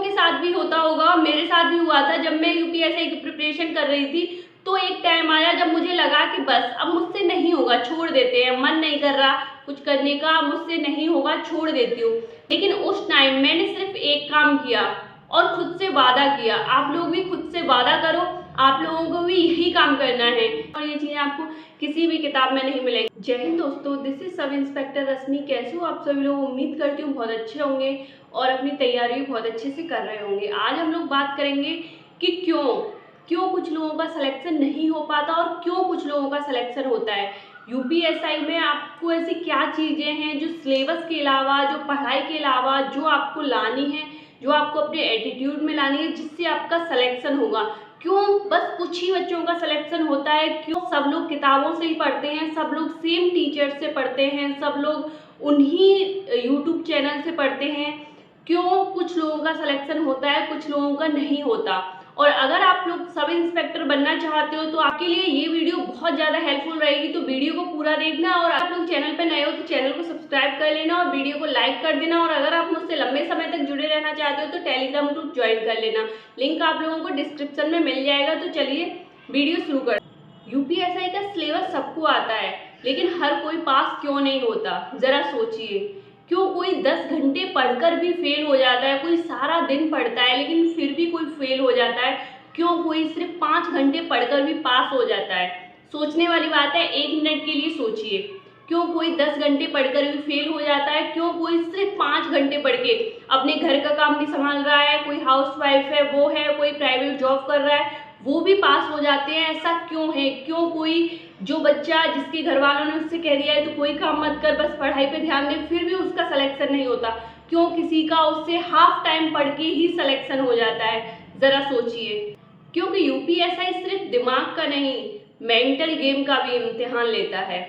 के साथ भी होता होगा, मेरे साथ भी हुआ था जब मैं यूपीएससी की प्रिपरेशन कर रही थी। तो एक टाइम आया जब मुझे लगा कि बस अब मुझसे नहीं होगा, छोड़ देते हैं, मन नहीं कर रहा कुछ करने का, मुझसे नहीं होगा, छोड़ देती हूँ। लेकिन उस टाइम मैंने सिर्फ एक काम किया और खुद से वादा किया। आप लोग भी खुद से वादा करो, आप लोगों को भी यही काम करना है और ये चीज़ें आपको किसी भी किताब में नहीं मिलेगी। जय हिंद दोस्तों, दिस इज सब इंस्पेक्टर रश्मि। कैसे हो आप सभी लोग? उम्मीद करती हूँ बहुत अच्छे होंगे और अपनी तैयारी भी बहुत अच्छे से कर रहे होंगे। आज हम लोग बात करेंगे कि क्यों कुछ लोगों का सिलेक्शन नहीं हो पाता और क्यों कुछ लोगों का सिलेक्शन होता है। यूपीएससी में आपको ऐसी क्या चीज़ें हैं जो सिलेबस के अलावा, जो पढ़ाई के अलावा, जो आपको लानी है, जो आपको अपने एटीट्यूड में लानी है, जिससे आपका सिलेक्शन होगा। क्यों बस कुछ ही बच्चों का सिलेक्शन होता है? क्यों सब लोग किताबों से ही पढ़ते हैं, सब लोग सेम टीचर से पढ़ते हैं, सब लोग उन्हीं यूट्यूब चैनल से पढ़ते हैं? क्यों कुछ लोगों का सिलेक्शन होता है, कुछ लोगों का नहीं होता? और अगर आप लोग सब इंस्पेक्टर बनना चाहते हो तो आपके लिए ये वीडियो बहुत ज़्यादा हेल्पफुल रहेगी, तो वीडियो को पूरा देखना। और आप लोग चैनल पे नए हो तो चैनल को सब्सक्राइब कर लेना और वीडियो को लाइक कर देना। और अगर आप मुझसे लंबे समय तक जुड़े रहना चाहते हो तो टेलीग्राम ग्रुप ज्वाइन कर लेना, लिंक आप लोगों को डिस्क्रिप्शन में मिल जाएगा। तो चलिए वीडियो शुरू कर। यूपीएससी का सिलेबस सबको आता है, लेकिन हर कोई पास क्यों नहीं होता? जरा सोचिए। क्यों कोई 10 घंटे पढ़कर भी फेल हो जाता है, कोई सारा दिन पढ़ता है लेकिन फिर भी कोई फेल हो जाता है? क्यों कोई सिर्फ 5 घंटे पढ़कर भी पास हो जाता है? सोचने वाली बात है, 1 मिनट के लिए सोचिए। क्यों कोई 10 घंटे पढ़कर भी फेल हो जाता है? क्यों कोई सिर्फ 5 घंटे पढ़ के अपने घर का काम भी संभाल रहा है, कोई हाउसवाइफ है वो है, कोई प्राइवेट जॉब कर रहा है वो भी पास हो जाते हैं? ऐसा क्यों है? क्यों कोई जो बच्चा जिसके घर वालों ने उससे कह दिया है तो कोई काम मत कर, बस पढ़ाई पे ध्यान दे, फिर भी उसका सिलेक्शन नहीं होता? क्यों किसी का उससे हाफ टाइम पढ़ के ही सिलेक्शन हो जाता है? जरा सोचिए। क्योंकि यूपीएससी सिर्फ दिमाग का नहीं, मेंटल गेम का भी इम्तिहान लेता है।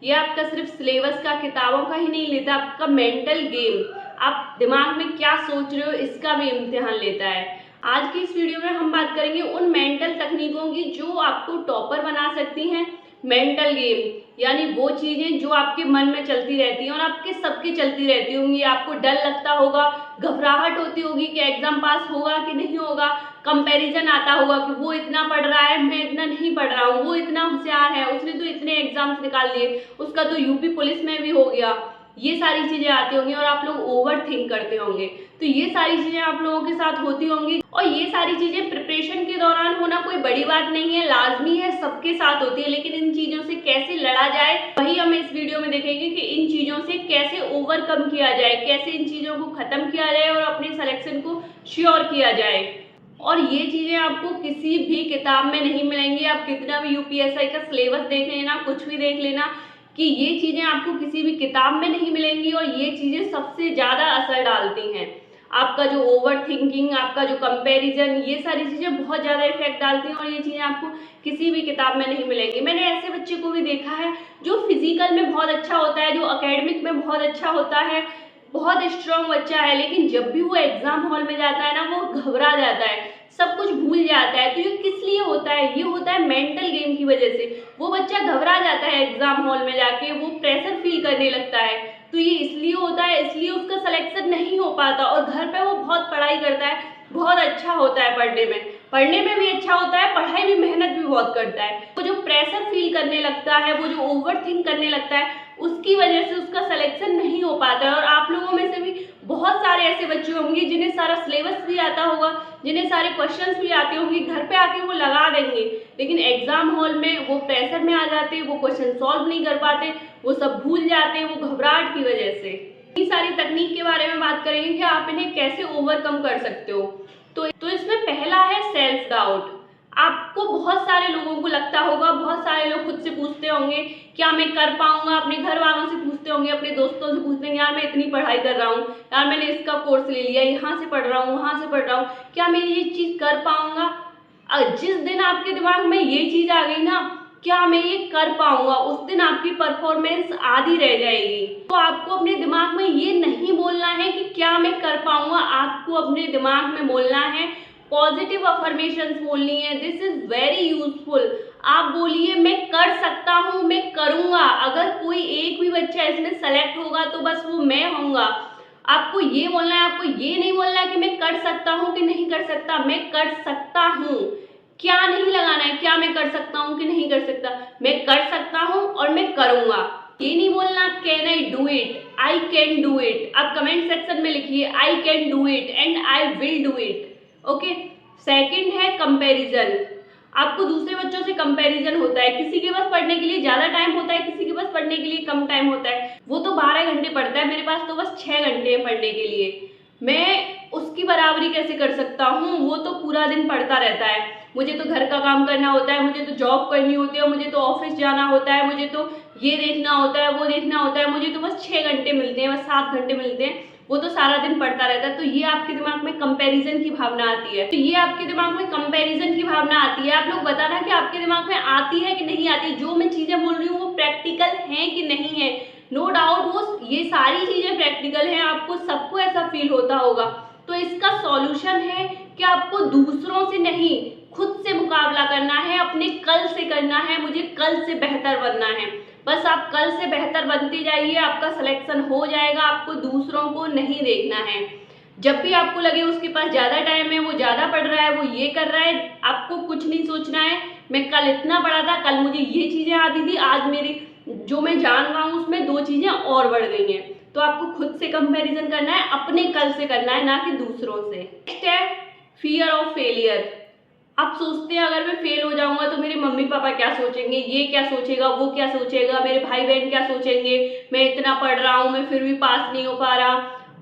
ये आपका सिर्फ सिलेबस का, किताबों का ही नहीं लेता, आपका मेंटल गेम, आप दिमाग में क्या सोच रहे हो इसका भी इम्तिहान लेता है। आज की इस वीडियो में हम बात करेंगे उन मेंटल तकनीकों की जो आपको टॉपर बना सकती हैं। मेंटल गेम यानी वो चीज़ें जो आपके मन में चलती रहती हैं और आपके सबकी चलती रहती होंगी। आपको डर लगता होगा, घबराहट होती होगी कि एग्जाम पास होगा कि नहीं होगा, कंपैरिजन आता होगा कि वो इतना पढ़ रहा है, मैं इतना नहीं पढ़ रहा हूँ, वो इतना होशियार है, उसने तो इतने एग्जाम्स निकाल लिए, उसका तो यूपी पुलिस में भी हो गया। ये सारी चीज़ें आती होंगी और आप लोग ओवर थिंक करते होंगे। तो ये सारी चीज़ें आप लोगों के साथ होती होंगी और ये सारी चीज़ें प्रिपरेशन के दौरान होना कोई बड़ी बात नहीं है, लाजमी है, सबके साथ होती है। लेकिन इन चीज़ों से कैसे लड़ा जाए वही हम इस वीडियो में देखेंगे कि इन चीज़ों से कैसे ओवरकम किया जाए, कैसे इन चीज़ों को ख़त्म किया जाए और अपने सिलेक्शन को श्योर किया जाए। और ये चीज़ें आपको किसी भी किताब में नहीं मिलेंगी। आप कितना भी यूपीएससी का सिलेबस देख लेना, कुछ भी देख लेना, कि ये चीज़ें आपको किसी भी किताब में नहीं मिलेंगी। और ये चीज़ें सबसे ज़्यादा असर डालती हैं। आपका जो ओवर थिंकिंग, आपका जो कंपैरिजन, ये सारी चीज़ें बहुत ज़्यादा इफेक्ट डालती हैं और ये चीज़ें आपको किसी भी किताब में नहीं मिलेंगी। मैंने ऐसे बच्चे को भी देखा है जो फिजिकल में बहुत अच्छा होता है, जो अकेडमिक में बहुत अच्छा होता है, बहुत स्ट्रॉन्ग बच्चा है, लेकिन जब भी वो एग्जाम हॉल में जाता है ना, वो घबरा जाता है, सब कुछ भूल जाता है। तो ये किस लिए होता है? ये होता है मेंटल गेम की वजह से। वो बच्चा घबरा जाता है एग्जाम हॉल में जाके, वो प्रेशर फील करने लगता है। तो ये इसलिए होता है, इसलिए उसका सिलेक्शन नहीं हो पाता। और घर पे वो बहुत पढ़ाई करता है, बहुत अच्छा होता है पढ़ने में भी अच्छा होता है, पढ़ाई भी, मेहनत भी बहुत करता है। वो जो प्रेशर फील करने लगता है, वो जो ओवर थिंक करने लगता है, उसकी वजह से उसका सिलेक्शन नहीं हो पाता है। और आप लोगों में से भी बहुत सारे ऐसे बच्चे होंगे जिन्हें सारा सिलेबस भी आता होगा, जिन्हें सारे क्वेश्चंस भी आते होंगे, घर पे आके वो लगा देंगे, लेकिन एग्जाम हॉल में वो प्रेशर में आ जाते, वो क्वेश्चन सॉल्व नहीं कर पाते, वो सब भूल जाते, वो घबराहट की वजह से। इतनी सारी तकनीक के बारे में बात करेंगे कि आप इन्हें कैसे ओवरकम कर सकते हो। तो इसमें पहला है सेल्फ डाउट। आपको बहुत सारे लोगों को लगता होगा, बहुत सारे लोग खुद से पूछते होंगे क्या मैं कर पाऊंगा, अपने घर वालों से पूछते होंगे, अपने दोस्तों से पूछते होंगे, यार मैं इतनी पढ़ाई कर रहा हूँ, यार मैंने इसका कोर्स ले लिया, यहाँ से पढ़ रहा हूँ, वहाँ से पढ़ रहा हूँ, क्या मैं ये चीज़ कर पाऊंगा? जिस दिन आपके दिमाग में ये चीज़ आ गई ना, क्या मैं ये कर पाऊंगा, उस दिन आपकी परफॉर्मेंस आधी रह जाएगी। तो आपको अपने दिमाग में ये नहीं बोलना है कि क्या मैं कर पाऊंगा, आपको अपने दिमाग में बोलना है, पॉजिटिव अफर्मेशंस बोलनी है। This is very useful. आप बोलिए मैं कर सकता हूँ, मैं करूँगा। अगर कोई एक भी बच्चा इसमें सेलेक्ट होगा तो बस वो मैं होऊंगा। आपको ये बोलना है, आपको ये नहीं बोलना है कि मैं कर सकता हूँ कि नहीं कर सकता, मैं कर सकता हूँ। क्या नहीं लगाना है, क्या मैं कर सकता हूँ कि नहीं कर सकता, मैं कर सकता हूँ और मैं करूँगा। ये नहीं बोलना can I do it, I can do it. आप कमेंट सेक्शन में लिखिए I can do it and I will do it. Okay. Second है कंपैरिजन। आपको दूसरे बच्चों से कंपैरिजन होता है, किसी के पास पढ़ने के लिए ज़्यादा टाइम होता है, किसी के पास पढ़ने के लिए कम टाइम होता है। वो तो 12 घंटे पढ़ता है, मेरे पास तो बस 6 घंटे है पढ़ने के लिए। मैं उसकी बराबरी कैसे कर सकता हूँ, वो तो पूरा दिन पढ़ता रहता है। मुझे तो घर का काम करना होता है, मुझे तो जॉब करनी होती है, मुझे तो ऑफिस जाना होता है, मुझे तो ये देखना होता है, वो देखना होता है, मुझे तो बस 6 घंटे मिलते हैं, बस 7 घंटे मिलते हैं। वो तो सारा दिन पढ़ता रहता है। तो ये आपके दिमाग में कंपैरिजन की भावना आती है, तो ये आपके दिमाग में कंपैरिजन की भावना आती है। आप लोग बताना कि आपके दिमाग में आती है कि नहीं आती। जो मैं चीजें बोल रही हूँ वो प्रैक्टिकल है कि नहीं है। नो डाउट वो ये सारी चीजें प्रैक्टिकल हैं, आपको सबको ऐसा फील होता होगा। तो इसका सॉल्यूशन है कि आपको दूसरों से नहीं, खुद से मुकाबला करना है, अपने कल से करना है। मुझे कल से बेहतर बनना है। बस आप कल से बेहतर बनते जाइए, आपका सिलेक्शन हो जाएगा। आपको दूसरों को नहीं देखना है। जब भी आपको लगे उसके पास ज़्यादा टाइम है, वो ज़्यादा पढ़ रहा है, वो ये कर रहा है, आपको कुछ नहीं सोचना है मैं कल इतना पढ़ा था, कल मुझे ये चीज़ें आती थी, आज मेरी जो मैं जान रहा हूँ उसमें 2 चीज़ें और बढ़ गई हैं। तो आपको खुद से कंपैरिजन करना है, अपने कल से करना है, ना कि दूसरों से। नेक्स्ट है फियर ऑफ फेलियर। आप सोचते हैं अगर मैं फेल हो जाऊंगा तो मेरे मम्मी पापा क्या सोचेंगे, ये क्या सोचेगा, वो क्या सोचेगा, मेरे भाई बहन क्या सोचेंगे, मैं इतना पढ़ रहा हूँ मैं फिर भी पास नहीं हो पा रहा।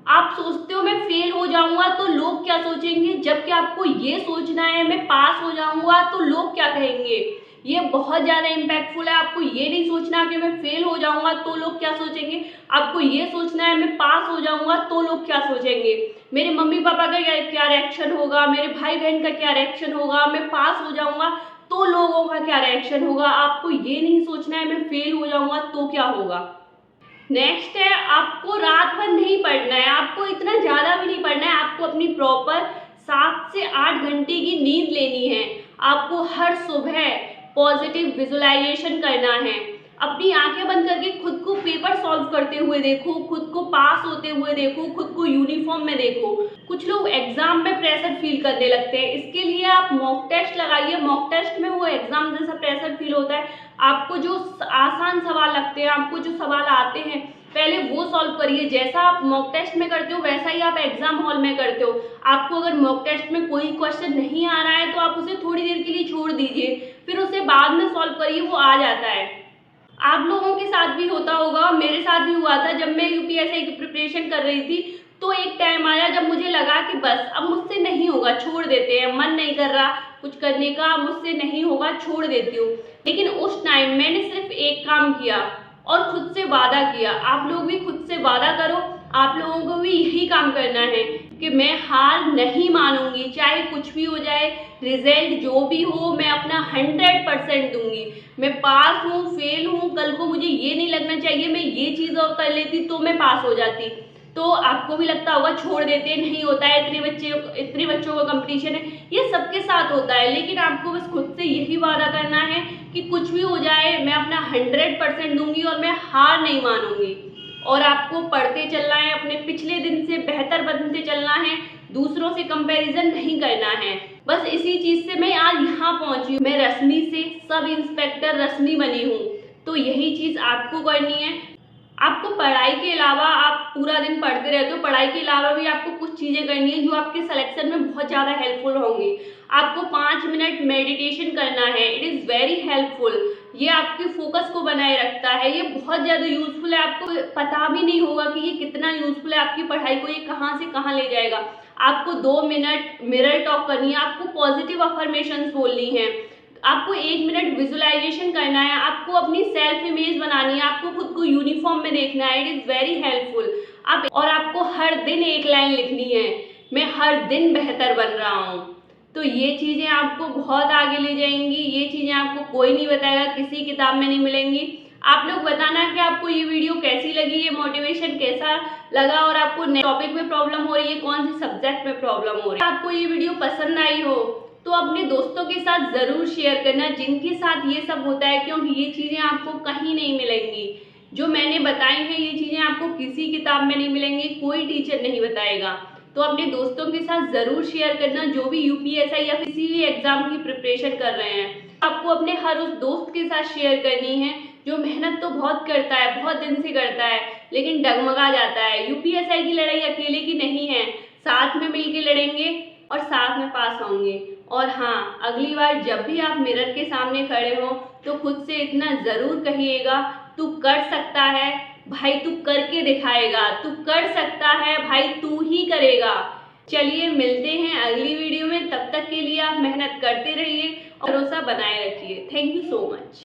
आप सोचते हो मैं फेल हो जाऊंगा तो लोग क्या सोचेंगे, जबकि आपको ये सोचना है मैं पास हो जाऊंगा तो लोग क्या कहेंगे। ये बहुत ज़्यादा इम्पैक्टफुल है। आपको ये नहीं सोचना कि मैं फेल हो जाऊंगा तो लोग क्या सोचेंगे, आपको ये सोचना है मैं पास हो जाऊंगा तो लोग क्या सोचेंगे, मेरे मम्मी पापा का क्या रिएक्शन होगा, मेरे भाई बहन का क्या रिएक्शन होगा, मैं पास हो जाऊंगा तो लोगों का क्या रिएक्शन होगा। आपको ये नहीं सोचना है मैं फेल हो जाऊंगा तो क्या होगा। नेक्स्ट है आपको रात भर नहीं पढ़ना है, आपको इतना ज़्यादा भी नहीं पढ़ना है। आपको अपनी प्रॉपर 7 से 8 घंटे की नींद लेनी है। आपको हर सुबह पॉजिटिव विजुअलाइजेशन करना है। अपनी आंखें बंद करके खुद को पेपर सॉल्व करते हुए देखो, खुद को पास होते हुए देखो, खुद को यूनिफॉर्म में देखो। कुछ लोग एग्जाम में प्रेशर फील करने लगते हैं, इसके लिए आप मॉक टेस्ट लगाइए। मॉक टेस्ट में वो एग्जाम जैसा प्रेशर फील होता है। आपको जो आसान सवाल लगते हैं, आपको जो सवाल आते हैं पहले वो सॉल्व करिए। जैसा आप मॉक टेस्ट में करते हो वैसा ही आप एग्जाम हॉल में करते हो। आपको अगर मॉक टेस्ट में कोई क्वेश्चन नहीं आ रहा है तो आप उसे थोड़ी देर के लिए छोड़ दीजिए, फिर उसे बाद में सॉल्व करिए, वो आ जाता है। आप लोगों के साथ भी होता होगा, मेरे साथ भी हुआ था। जब मैं यूपीएससी की प्रिपरेशन कर रही थी तो एक टाइम आया जब मुझे लगा कि बस अब मुझसे नहीं होगा, छोड़ देते हैं, मन नहीं कर रहा कुछ करने का, मुझसे नहीं होगा, छोड़ देती हूँ। लेकिन उस टाइम मैंने सिर्फ एक काम किया और खुद से वादा किया। आप लोग भी खुद से वादा करो, आप लोगों को भी यही काम करना है कि मैं हार नहीं मानूंगी, चाहे कुछ भी हो जाए, रिजल्ट जो भी हो मैं अपना 100% दूंगी। मैं पास हूँ फेल हूँ, कल को मुझे ये नहीं लगना चाहिए मैं ये चीज़ और कर लेती तो मैं पास हो जाती। तो आपको भी लगता होगा छोड़ देते हैं, नहीं होता है, इतने बच्चों का कंपटीशन है, ये सबके साथ होता है। लेकिन आपको बस खुद से यही वादा करना है कि कुछ भी हो जाए मैं अपना 100% दूंगी और मैं हार नहीं मानूंगी। और आपको पढ़ते चलना है, अपने पिछले दिन से बेहतर बनते चलना है, दूसरों से कंपैरिजन नहीं करना है। बस इसी चीज से मैं आज यहाँ पहुंची हूँ। मैं रश्मि से सब इंस्पेक्टर रश्मि बनी हूँ। तो यही चीज आपको करनी है। आपको पढ़ाई के अलावा, आप पूरा दिन पढ़ते रहते हो, पढ़ाई के अलावा भी आपको कुछ चीज़ें करनी है जो आपके सिलेक्शन में बहुत ज़्यादा हेल्पफुल होंगी। आपको 5 मिनट मेडिटेशन करना है, इट इज़ वेरी हेल्पफुल। ये आपके फोकस को बनाए रखता है, ये बहुत ज़्यादा यूजफुल है। आपको पता भी नहीं होगा कि ये कितना यूजफुल है, आपकी पढ़ाई को ये कहाँ से कहाँ ले जाएगा। आपको 2 मिनट मिरर टॉक करनी है, आपको पॉजिटिव अफर्मेशंस बोलनी है, आपको 1 मिनट विजुअलाइजेशन करना है, आपको अपनी सेल्फ इमेज बनानी है, आपको खुद को यूनिफॉर्म में देखना है, इट इज़ वेरी हेल्पफुल। और आपको हर दिन एक लाइन लिखनी है, मैं हर दिन बेहतर बन रहा हूँ। तो ये चीज़ें आपको बहुत आगे ले जाएंगी। ये चीज़ें आपको कोई नहीं बताएगा, किसी किताब में नहीं मिलेंगी। आप लोग बताना कि आपको ये वीडियो कैसी लगी, ये मोटिवेशन कैसा लगा, और आपको टॉपिक में प्रॉब्लम हो रही है, कौन से सब्जेक्ट में प्रॉब्लम हो रही है। आपको ये वीडियो पसंद आई हो तो अपने दोस्तों के साथ ज़रूर शेयर करना जिनके साथ ये सब होता है, क्योंकि ये चीज़ें आपको कहीं नहीं मिलेंगी। जो मैंने बताई हैं ये चीज़ें आपको किसी किताब में नहीं मिलेंगी, कोई टीचर नहीं बताएगा। तो अपने दोस्तों के साथ ज़रूर शेयर करना जो भी यूपीएससी या किसी भी एग्ज़ाम की प्रिपरेशन कर रहे हैं। आपको अपने हर उस दोस्त के साथ शेयर करनी है जो मेहनत तो बहुत करता है, बहुत दिन से करता है, लेकिन डगमगा जाता है। यूपीएससी की लड़ाई अकेले की नहीं है, साथ में मिलके लड़ेंगे और साथ में पास होंगे। और हाँ, अगली बार जब भी आप मिरर के सामने खड़े हो तो खुद से इतना ज़रूर कहिएगा, तू कर सकता है भाई, तू करके दिखाएगा, तू कर सकता है भाई, तू ही करेगा। चलिए मिलते हैं अगली वीडियो में, तब तक के लिए आप मेहनत करते रहिए और भरोसा बनाए रखिए। Thank you so much.